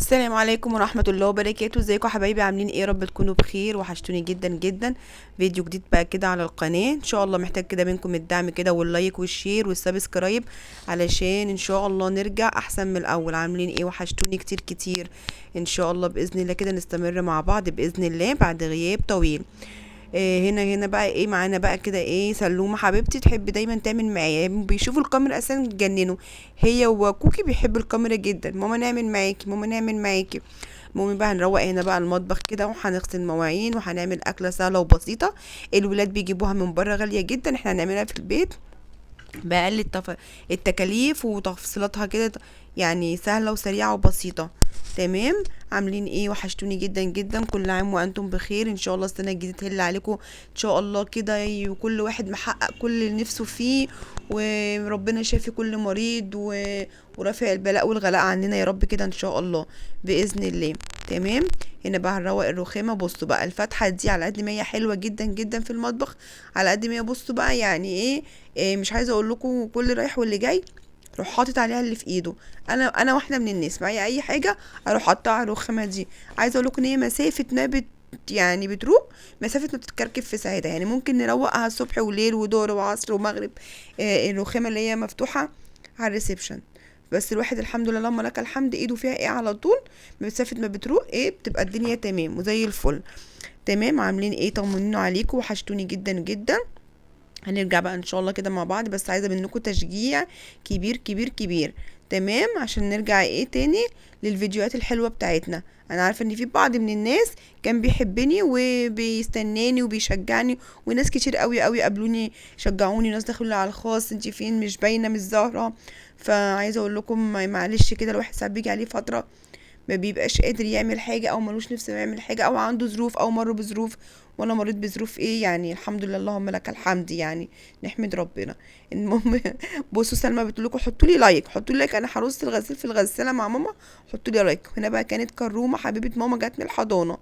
السلام عليكم ورحمة الله وبركاته. ازيكم يا حبايبي؟ عاملين ايه؟ رب تكونوا بخير، وحشتوني جدا جدا. فيديو جديد بقى كده على القناة. ان شاء الله محتاج كده منكم الدعم كده واللايك والشير والسبسكرايب، علشان ان شاء الله نرجع احسن من الاول. عاملين ايه؟ وحشتوني كتير كتير. ان شاء الله باذن الله كده نستمر مع بعض باذن الله بعد غياب طويل. هنا بقى ايه معانا بقى كده؟ ايه، سلومة حبيبتي تحب دايما تعمل معايا، بيشوفوا الكاميرا اساسا يتجننوا. هي وكوكي بيحبوا الكاميرا جدا. ماما نعمل معاكي، ماما نعمل معاكي. المهم بقى هنروق هنا بقى المطبخ كده، وهنغسل مواعين، وهنعمل اكله سهله وبسيطه. الولاد بيجيبوها من بره غاليه جدا، احنا هنعملها في البيت بأقل التكاليف وتفصيلاتها كده، يعني سهلة وسريعة وبسيطة. تمام. عاملين ايه؟ وحشتوني جدا جدا. كل عام وانتم بخير. ان شاء الله السنة الجديدة تهل عليكم ان شاء الله كده، وكل واحد محقق كل اللي نفسه فيه، وربنا شافي كل مريض ورافع البلاء والغلاء عننا يا رب كده ان شاء الله بإذن الله. تمام. هنا بقى هنروق الرخامة. بصوا بقى الفتحة دي على قد ما هي حلوة جدا جدا في المطبخ، على قد ما هي بصوا بقى يعني إيه مش عايزه اقول لكم كل رايح واللي جاي روح حاطط عليها اللي في ايده. انا واحده من الناس معايا اي حاجه اروح حاطها على الرخامه دي. عايزه اقول لكم ان هي مسافه ما يعني بتروق، مسافه ما بتتكركب في ساعتها. يعني ممكن نروقها الصبح وليل وظهر وعصر ومغرب. الرخامه اللي هي مفتوحه على الريسبشن، بس الواحد الحمد لله اللهم لك الحمد ايده فيها ايه على طول. مسافه ما بتروق ايه بتبقى الدنيا تمام وزي الفل. تمام. عاملين ايه؟ طمنينوا عليكم، وحشتوني جدا جدا. هنرجع بقى ان شاء الله كده مع بعض، بس عايزه منكم تشجيع كبير كبير كبير. تمام. عشان نرجع ايه تاني للفيديوهات الحلوه بتاعتنا. انا عارفه ان في بعض من الناس كان بيحبني وبيستناني وبيشجعني، وناس كتير قوي قوي قابلوني شجعوني، ناس دخلوا لي على الخاص انتي فين مش باينه مش ظاهره. فعايزه اقول لكم معلش كده، الواحد ساعات بيجي عليه فتره ما بيبقاش قادر يعمل حاجة، او ملوش نفسه يعمل حاجة، او عنده ظروف، او مر بظروف. وانا مريت بظروف ايه يعني الحمد لله اللهم لك الحمد يعني. نحمد ربنا. المهم بصوا سلمى بتقول لكم حطوا لي لايك، حطوا لي لايك. انا هرص الغسيل في الغسالة مع ماما، حطوا لي لايك. هنا بقى كانت كرومة حبيبة ماما جت من الحضانة.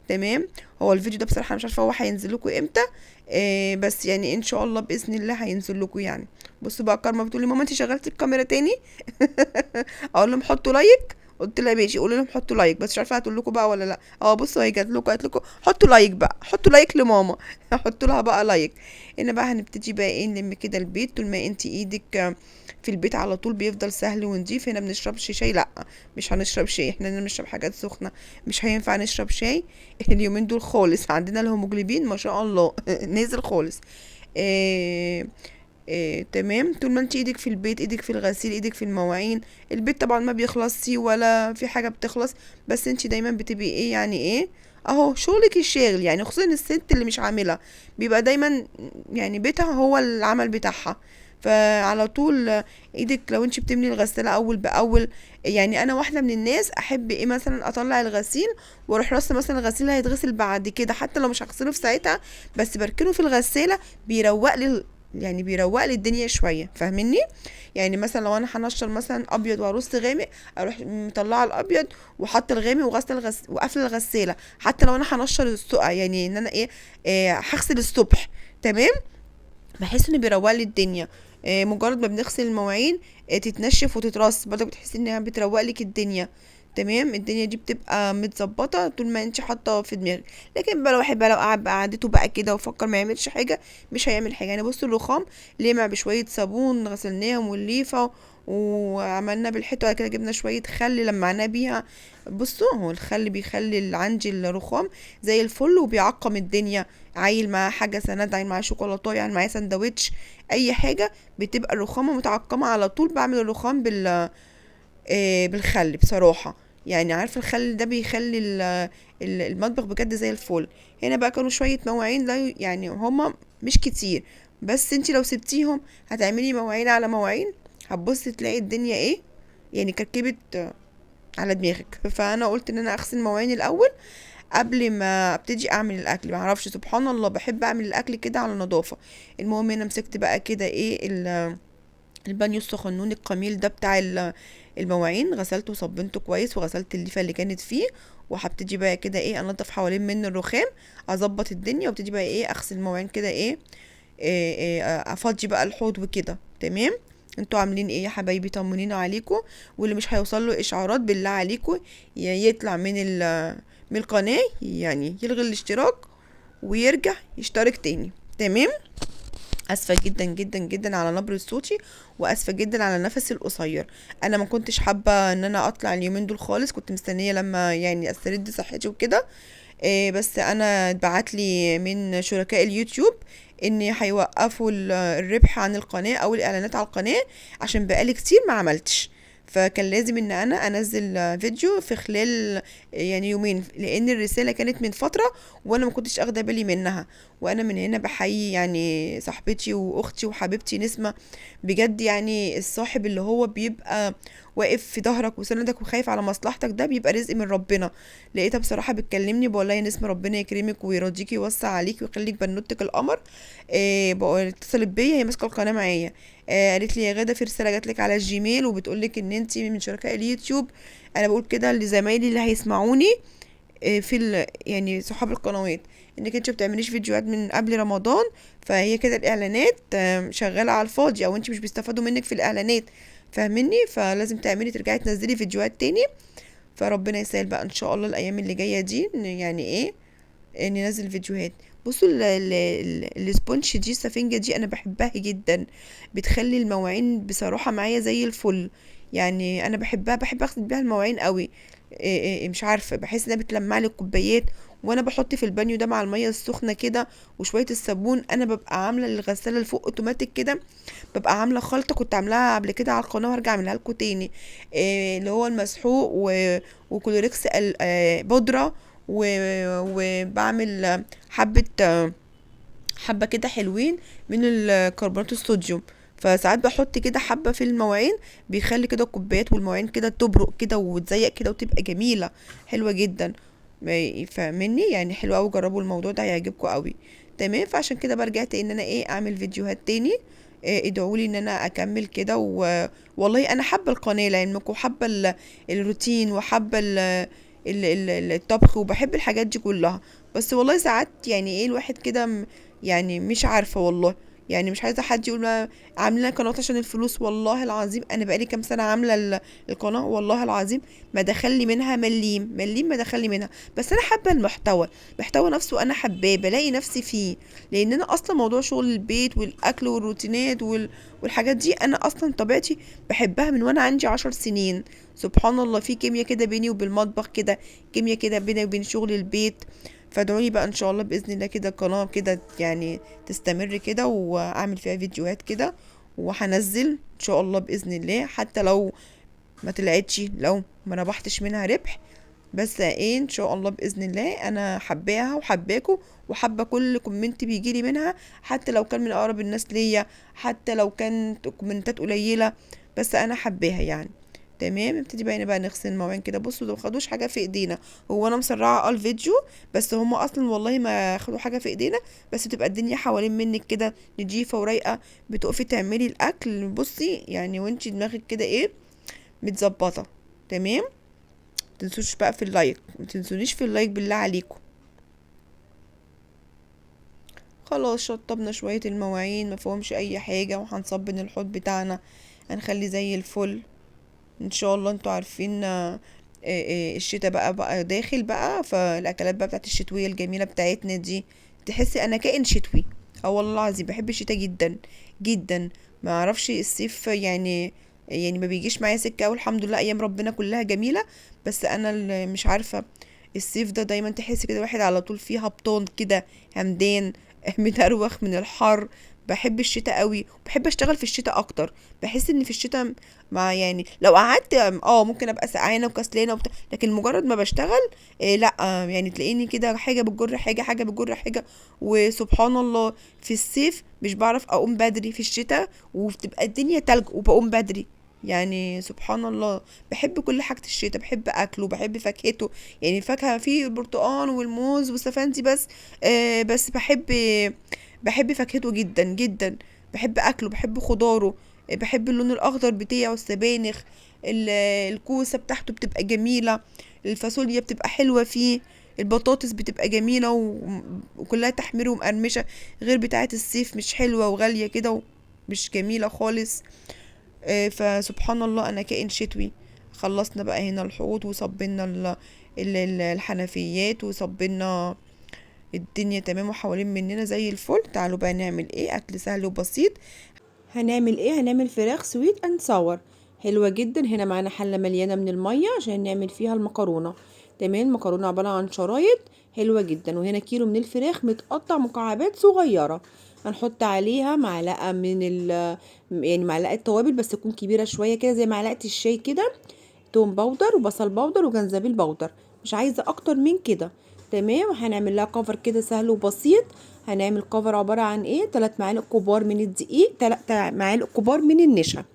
تمام. هو الفيديو ده بصراحة أنا مش عارفة هو هينزل لكم امتى، بس يعني ان شاء الله باذن الله هينزل لكم يعني. بصوا بقى كارما بتقول لي ماما انت شغلتي الكاميرا تاني؟ اقول لهم حطوا لايك. قلت لها ماشي، قولوا لهم حطوا لايك، بس مش عارفه هتقول لكم بقى ولا لا. بصوا هي جات لكم قالت لكم حطوا لايك بقى، حطوا لايك لماما. حطوا لها بقى لايك. هنا بقى هنبتدي بقى ايه نلم كده البيت. طول ما انت ايدك في البيت على طول بيفضل سهل ونضيف. هنا بنشربش شاي؟ لا مش هنشرب شاي، احنا بنشرب حاجات سخنه. مش هينفع نشرب شاي اليومين دول خالص. عندنا الهيموجلوبين ما شاء الله نازل خالص. إيه تمام. طول ما انت ايدك في البيت، ايدك في الغسيل، ايدك في المواعين. البيت طبعا ما بيخلصش ولا في حاجة بتخلص، بس انت دايما بتبقي ايه يعني ايه اهو شغلك الشاغل يعني. خصوصا الست اللي مش عاملة بيبقى دايما يعني بيتها هو العمل بتاعها. فعلى طول ايدك لو انت بتملي الغسالة اول باول. يعني انا واحدة من الناس احب ايه مثلا اطلع الغسيل واروح رص مثلا الغسيل هيتغسل بعد كده، حتى لو مش هغسله في ساعتها بس بركنه في الغسالة بيروق لي، يعني بيروق لي الدنيا شويه. فاهميني؟ يعني مثلا لو انا هنشر مثلا ابيض وارص غامق، اروح مطلعه الابيض وحط الغامق وغسل وقافله الغساله. حتى لو انا هنشر السقع يعني ان انا هغسل الصبح. تمام. بحس انه بيروق لي الدنيا. مجرد ما بنغسل المواعين تتنشف وتترص برضه بتحسي انها بتروق لك الدنيا. تمام. الدنيا دي بتبقى متظبطه طول ما انت حاطه في دماغك. لكن بقى لو واحد بقى لو قعد بقعدته بقى كده وفكر ما يعملش حاجه مش هيعمل حاجه. يعني بصوا الرخام لمع بشويه صابون غسلناهم والليفه وعملنا بالحيطه، وبعد كده جبنا شويه خل لمعناه بيها. بصوا هو الخل بيخلي عندي الرخام زي الفل وبيعقم الدنيا. عيل معاه حاجه سند، عيل معاه شوكولاته، يعني معاه سندوتش، اي حاجه بتبقى الرخامه متعقمه على طول. بعمل الرخام بالخل بصراحه. يعني عارفه الخل ده بيخلي المطبخ بجد زي الفل. هنا بقى كانوا شويه مواعين، لا يعني هما مش كتير، بس انتي لو سبتيهم هتعملي مواعين على مواعين، هتبصي تلاقي الدنيا ايه يعني كركبت على دماغك. فانا قلت ان انا اغسل مواعين الاول قبل ما ابتدي اعمل الاكل. ما اعرفش سبحان الله بحب اعمل الاكل كده على نظافه. المهم انا مسكت بقى كده ايه البانيو السخنون القميل ده بتاع المواعين، غسلته وصبنته كويس وغسلت الليفه اللي كانت فيه. وهبتدي بقى كده ايه انضف حوالين منه الرخام، اظبط الدنيا، وابتدي بقى ايه اغسل المواعين كده ايه افضي بقى الحوض وكده. تمام. انتوا عاملين ايه يا حبايبي؟ طمنينا عليكم. واللي مش هيوصل له اشعارات بالله عليكم يطلع من القناه، يعني يلغي الاشتراك ويرجع يشترك تاني. تمام. اسفه جدا جدا جدا على نبرة صوتي، واسفه جدا على نفسي القصير. انا ما كنتش حابه ان انا اطلع اليومين دول خالص، كنت مستنيه لما يعني استرد صحتي وكده. بس انا اتبعت لي من شركاء اليوتيوب ان هيوقفوا الربح عن القناه او الاعلانات على القناه، عشان بقالي كتير ما عملتش. فكان لازم ان انا انزل فيديو في خلال يعني يومين، لان الرساله كانت من فتره وانا ما كنتش اخده بالي منها. وانا من هنا بحيي يعني صاحبتي واختي وحبيبتي نسمة، بجد يعني الصاحب اللي هو بيبقى واقف في ظهرك وسندك وخايف على مصلحتك، ده بيبقى رزق من ربنا. لقيتها بصراحه بتكلمني، بقول لها يا نسمة ربنا يكرمك ويرضيكي ويوسع عليكي ويخليك بنوتك القمر. اتصلت بيا، هي ماسكه القناه معايا. قالت لي يا غاده في رساله جات لك على الجيميل وبتقول لك ان انت من شركاء اليوتيوب. انا بقول كده لزمايلي اللي هيسمعوني يعني صحاب القنوات، انك انت بتعمليش فيديوهات من قبل رمضان، فهي كده الاعلانات شغاله على الفاضي، او انت مش بيستفادوا منك في الاعلانات. فاهمني؟ فلازم ترجعي تنزلي فيديوهات تاني. فربنا يسهل بقى ان شاء الله الايام اللي جايه دي، يعني ايه، ننزل فيديوهات. بصوا السبونج دي، السفنجة دي انا بحبها جدا، بتخلي المواعين بصراحة معايا زي الفل. يعني انا بحبها، بحب اغسل بيها المواعين قوي. مش عارفة، بحس انها بتلمع لي الكوبايات. وانا بحط في البانيو ده مع المية السخنة كده وشوية الصابون، انا ببقى عاملة الغسالة اللي فوق اوتوماتيك كده، ببقى عاملة خلطة كنت عاملاها قبل كده على القناة وهرجع اعملها لكم تاني. اللي هو المسحوق وكلوريكس بودرة، وبعمل حبة كده حلوين من الكربونات الصوديوم. فساعات بحط كده حبة في المواعين، بيخلي كده الكوبايات والمواعين كده تبرق كده وتزيق كده وتبقى جميلة، حلوة جدا. فاهمني؟ يعني حلوة اوي، جربوا الموضوع ده هيعجبكم قوي. تمام. فعشان كده برجعت ان انا اعمل فيديوهات تاني. ادعولي ان انا اكمل كده والله انا حابه القناه لعلمكم، حابه الروتين، وحابه الطبخ، وبحب الحاجات دي كلها. بس والله ساعات يعني الواحد كده يعني مش عارفه والله. يعني مش عايزه حد يقول عامله قناه عشان الفلوس. والله العظيم انا بقالي كام سنه عامله القناه، والله العظيم ما دخلي منها مليم مليم، ما دخلي منها. بس انا حابه المحتوى نفسه، انا حباه، بلاقي نفسي فيه. لان انا اصلا موضوع شغل البيت والاكل والروتينات والحاجات دي، انا اصلا طبيعتي بحبها من وانا عندي 10 سنين. سبحان الله، في كيمياء كده بيني وبين المطبخ كده، كيمياء كده بيني وبين شغل البيت. فادعولي بقى ان شاء الله باذن الله كده قناه كده يعني تستمر كده، واعمل فيها فيديوهات كده، وهنزل ان شاء الله باذن الله. حتى لو ما طلعتش، لو ما ربحتش منها ربح، بس ان شاء الله باذن الله انا حباها وحباكم، وحابه كل كومنت بيجيلي منها، حتى لو كان من اقرب الناس ليا، حتى لو كانت كومنتات قليله، بس انا حباها يعني. تمام. نبتدي بقى نغسل المواعين كده. بصوا ده مخدوش حاجه في ايدينا، هو انا مسرعه الفيديو، بس هم اصلا والله ما خدوا حاجه في ايدينا، بس بتبقى الدنيا حوالين منك كده نضيفه ورايقه. بتقفي تعملي الاكل، بصي يعني وانتي دماغك كده متظبطه. تمام. متنسوش بقى في اللايك، متنسونيش في اللايك بالله عليكم. خلاص شطبنا شوية المواعين، مفهومش اي حاجة، وهنصبن الحوض بتاعنا، هنخلي زي الفل ان شاء الله. انتوا عارفين الشتاء بقى داخل بقى، فالاكلات بقى بتاعت الشتوية الجميلة بتاعتنا دي، تحسي انا كائن شتوي. اه والله العظيم بحب الشتاء جدا جدا. ما اعرفش الصيف يعني ما بيجيش معايا سكة، والحمد لله ايام ربنا كلها جميلة. بس انا اللي مش عارفة، الصيف ده دايما تحس كده واحد على طول فيه هبطان كده، همدان، متروخ من الحر. بحب الشتاء قوي، وبحب اشتغل في الشتاء اكتر. بحس ان في الشتاء مع يعني لو قعدت ممكن ابقى سقعانه وكسلانه وبتاع، لكن مجرد ما بشتغل لا يعني تلاقيني كده حاجه بتجر حاجه، حاجه بتجر حاجه. وسبحان الله، في الصيف مش بعرف اقوم بدري، في الشتاء وبتبقى الدنيا تلج وبقوم بدري. يعني سبحان الله، بحب كل حاجة الشتاء، بحب أكله، بحب فاكهته. يعني الفاكهة فيه البرتقال والموز والسفندي بس. بس بحب فاكهته جدا جدا، بحب أكله، بحب خضاره. بحب اللون الأخضر بتاعه، السبانخ، الكوسة بتاعته بتبقى جميلة، الفاصوليا بتبقى حلوة فيه، البطاطس بتبقى جميلة وكلها تحمير ومقرمشة، غير بتاعة الصيف مش حلوة وغالية كده، مش جميلة خالص. فسبحان الله انا كائن شتوي. خلصنا بقى هنا الحوض وصبنا الحنفيات وصبنا الدنيا تمام وحوالين مننا زي الفل. تعالوا بقى نعمل ايه، اكل سهل وبسيط. هنعمل ايه؟ هنعمل فراخ سويت اند صور حلوة جدا. هنا معانا حلة مليانة من المية عشان نعمل فيها المكرونة. تمام، المكرونة عبارة عن شرايط حلوة جدا. وهنا كيلو من الفراخ متقطع مكعبات صغيرة. هنحط عليها معلقة من يعني معلقة توابل بس تكون كبيرة شوية كده زي معلقة الشاي كده. توم باودر وبصل باودر وجنزبيل باودر، مش عايزة اكتر من كده. تمام، هنعمل لها كفر كده سهل وبسيط. هنعمل كفر عبارة عن ايه، 3 معالق كبار من الدقيق، 3 معالق كبار من النشا.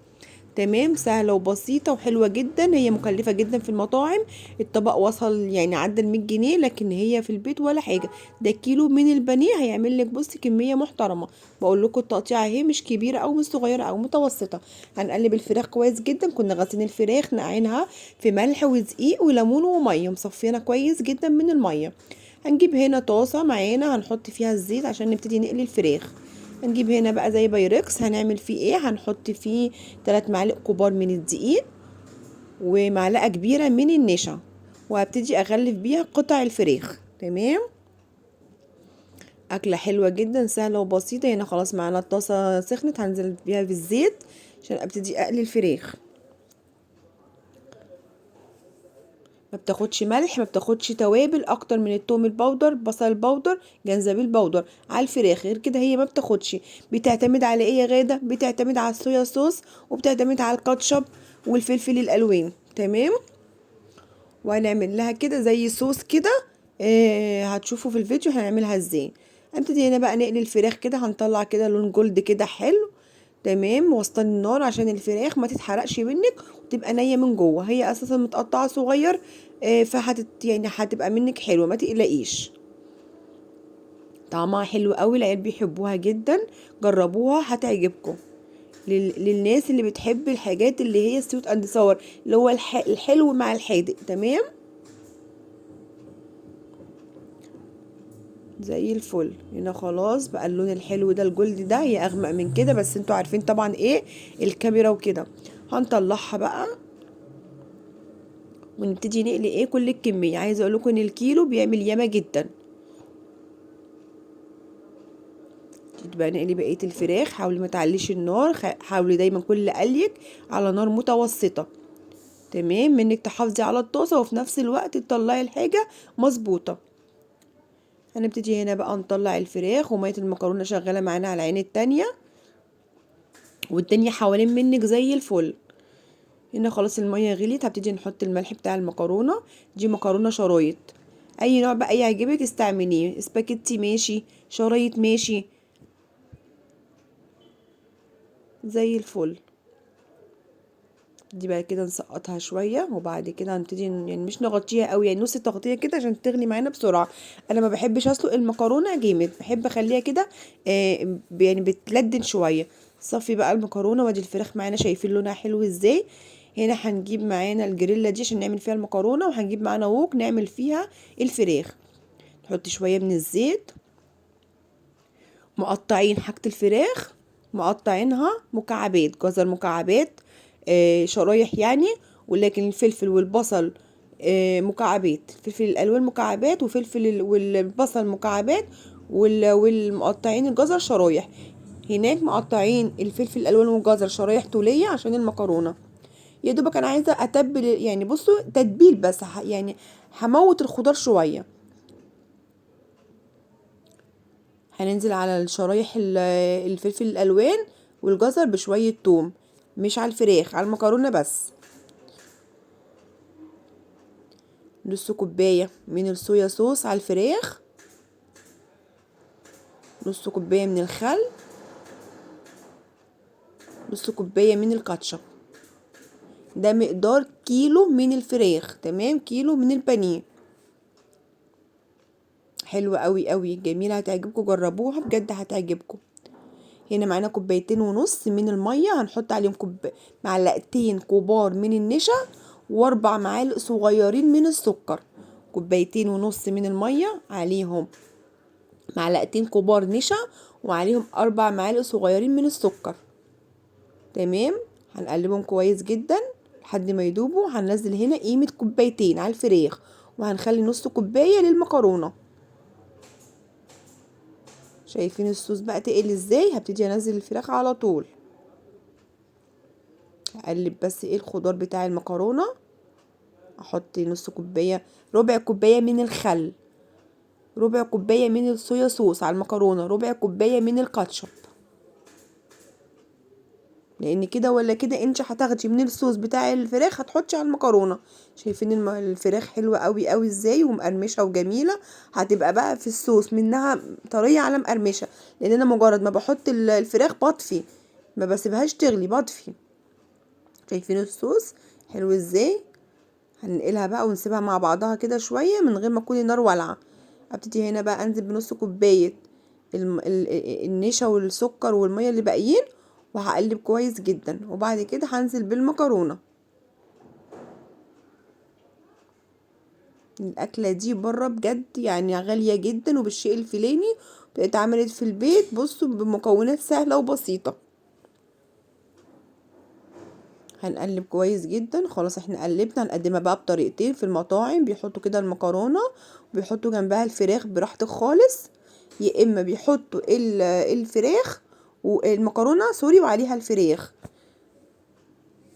تمام، سهلة وبسيطة وحلوة جدا. هي مكلفة جدا في المطاعم. الطبق وصل يعني عدى 100 جنيه، لكن هي في البيت ولا حاجة. ده كيلو من البانيه هيعمل لك بصي كمية محترمة. بقول لكم التقطيعة اهي مش كبيرة او مش صغيرة او متوسطة. هنقلب الفراخ كويس جدا. كنا غاسلين الفراخ نقعينها في ملح ودقيق وليمون ومية، مصفينا كويس جدا من المية. هنجيب هنا طاسة معانا هنحط فيها الزيت عشان نبتدي نقلي الفراخ. هنجيب هنا بقى زي بايركس. هنعمل فيه ايه، هنحط فيه 3 معالق كبار من الدقيق ومعلقة كبيرة من النشا، وهبتدي اغلف بيها قطع الفراخ. تمام، اكلة حلوة جدا سهلة وبسيطة. هنا خلاص معانا الطاسة سخنت، هنزل بيها في الزيت عشان ابتدي اقلي الفراخ. ما بتاخدش ملح، ما بتاخدش توابل اكتر من التوم البودر، بصل البودر، جنزبيل بودر على الفراخ. غير كده هي ما بتاخدش. بتعتمد على ايه يا غادة؟ بتعتمد على الصويا صوص وبتعتمد على الكاتشب والفلفل الالوان. تمام، وهنعمل لها كده زي صوص كده. هتشوفوا في الفيديو هنعملها ازاي. هنبتدي هنا بقى نقلي الفراخ كده، هنطلع كده لون جولد كده حلو. تمام، وسطن النار عشان الفراخ ما تتحرقش منك وتبقى نية من جوه. هي اساسا متقطعة صغير. يعني هتبقى منك حلوة، ما تقلقيش. طعمها حلو قوي، العيال بيحبوها جدا. جربوها هتعجبكم. للناس اللي بتحب الحاجات اللي هي سويت اند صور، اللي هو الحلو مع الحادق. تمام، زي الفل. هنا خلاص بقى اللون الحلو ده الجولد ده، هي اغمق من كده بس انتوا عارفين طبعا ايه الكاميرا وكده. هنطلعها بقى ونبتدي نقلي ايه كل الكميه. عايزه اقول لكم ان الكيلو بيعمل ياما جدا. تبقى نقلي بقيه الفراخ. حاولي ما تعليش النار، حاولي دايما كل قليك على نار متوسطه. تمام، منك تحافظي على الطاسه وفي نفس الوقت تطلعي الحاجه مظبوطه. هنبتدي هنا بقى نطلع الفراخ وميه المكرونه شغاله معانا على العين التانية، والدنيا حوالين منك زي الفل. هنا خلاص المية غليت، هبتدي نحط الملح بتاع المكرونة. دي مكرونة شرايط، اي نوع بقى يعجبك استعمليه، سباكيتي ماشي، شرايط ماشي، زي الفل. دي بقى كده نسقطها شويه وبعد كده هنبتدي يعني مش نغطيها قوي، يعني نص التغطيه كده عشان تغلي معانا بسرعه. انا ما بحبش اسلق المكرونه جامد، بحب اخليها كده يعني بتلدن شويه. صفي بقى المكرونه وادي الفراخ معانا، شايفين لونها حلو ازاي. هنا هنجيب معانا الجريلا دي عشان نعمل فيها المكرونه، وهنجيب معانا ووك نعمل فيها الفراخ. نحط شويه من الزيت. مقطعين حاجة الفراخ، مقطعينها مكعبات، جزر مكعبات، شرايح يعني. ولكن الفلفل والبصل مكعبات، الفلفل الالوان مكعبات والبصل مكعبات، والمقطعين الجزر شرايح. هناك مقطعين الفلفل الالوان والجزر شرايح طوليه عشان المكرونه. يا دوبك انا عايزه اتبل، يعني بصوا تتبيل بس يعني هموت الخضار شويه. هننزل على الشرايح الفلفل الالوان والجزر بشويه توم، مش على الفراخ، على المكرونه بس. نص كوبايه من الصويا صوص على الفراخ، نص كوبايه من الخل، نص كوبايه من الكاتشب. ده مقدار كيلو من الفراخ. تمام، كيلو من البانيه. حلوة قوي قوي، جميله، هتعجبكم، جربوها بجد هتعجبكم. هنا معانا كوبايتين ونص من الميه، هنحط عليهم معلقتين كبار من النشا واربع معالق صغيرين من السكر. كوبايتين ونص من الميه عليهم معلقتين كبار نشا وعليهم 4 معالق صغيرين من السكر. تمام، هنقلبهم كويس جدا لحد ما يدوبوا. هننزل هنا قيمة كوبايتين على الفراخ، وهنخلي نص كوباية للمكرونة. شايفين الصوص بقى تقل ازاي؟ هبتدي انزل الفراخ على طول، اقلب بس الخضار بتاع المكرونة. احط نص كوباية، ربع كوباية من الخل، ربع كوباية من الصويا صوص على المكرونة، ربع كوباية من الكاتشب، لان كده ولا كده انت هتاخدي من الصوص بتاع الفراخ هتحطي على المكرونه. شايفين الفراخ حلوه قوي قوي ازاي ومقرمشه وجميله. هتبقى بقى في الصوص منها طريه على مقرمشه، لان انا مجرد ما بحط الفراخ بطفي، ما بسيبهاش تغلي، بطفي. شايفين الصوص حلو ازاي؟ هننقلها بقى ونسيبها مع بعضها كده شويه من غير ما تكون النار والعه. ابتدي هنا بقى انزل بنص كوبايه النشا والسكر والميه اللي باقيين، وهقلب كويس جدا. وبعد كده هنزل بالمكرونه. الاكله دي بره بجد يعني غاليه جدا وبالشيء الفلاني، اتعملت في البيت بصوا بمكونات سهله وبسيطه. هنقلب كويس جدا. خلاص احنا قلبنا. هنقدمها بقى بطريقتين. في المطاعم بيحطوا كده المكرونه وبيحطوا جنبها الفراخ براحتك خالص، يا اما بيحطوا الفراخ والمكرونه سوري وعليها الفراخ.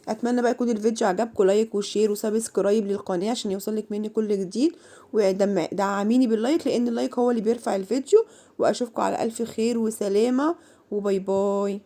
اتمنى بقى يكون الفيديو عجبكم. لايك وشير وسبسكرايب للقناه عشان يوصلك مني كل جديد، ودعميني باللايك لان اللايك هو اللي بيرفع الفيديو. واشوفكم على الف خير وسلامه، وباي باي.